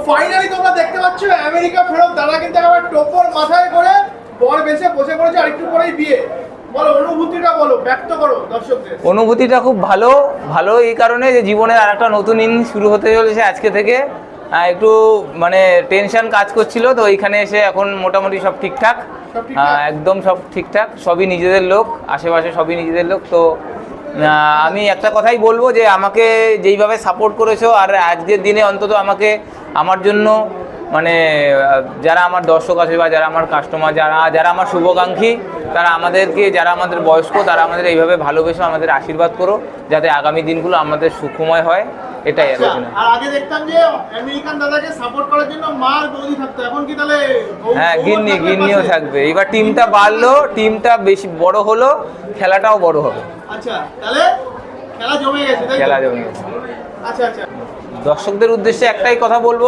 Finally তোমরা দেখতে পাচ্ছ আমেরিকা ফেরত দাদা কিন্তু আবার টোপর মাথায় করে বর বেশে বসে পড়েছে, আর একটু পরেই বিয়ে। বলো অনুভূতিটা, বলো ব্যক্ত করো দর্শকদের। অনুভূতিটা খুব ভালো ভালো এই কারণে যে জীবনের আর একটা নতুন ইনিংস শুরু হতে চলেছে আজকে থেকে। একটু মানে টেনশন কাজ করছিল, তো এইখানে এসে এখন মোটামুটি সব ঠিকঠাক, একদম সব ঠিকঠাক, সবই নিজেদের লোক, আশেপাশে সবই নিজেদের লোক। তো আমি একটা কথাই বলবো যে আমাকে যেইভাবে সাপোর্ট করেছো, আর আজকের দিনে অন্তত আমাকে আমার জন্য মানে যারা আমার দর্শক আছে বা যারা আমার কাস্টমার, যারা আমার শুভাকাঙ্ক্ষী, তারা আমাদেরকে, যারা আমাদের বয়স্ক, তারা আমাদের এইভাবে ভালোবেসে আমাদের আশীর্বাদ করো, যাতে আগামী দিনগুলো আমাদের সুখময় হয়, এটাই আলোচনা। আর আগে দেখতাম যে আমেরিকান দাদাকে সাপোর্ট করার জন্য মা আর বৌদি থাকতো, এখন কি তাহলে? হ্যাঁ, গিন্নিও থাকবে। এবার টিমটা বাড়লো, টিমটা বেশি বড় হলো, খেলাটাও বড় হবে। আচ্ছা, তাহলে খেলা জমে গেছে, খেলা জমে গেছে। আচ্ছা আচ্ছা। দর্শকদের উদ্দেশ্যে একটাই কথা বলবো,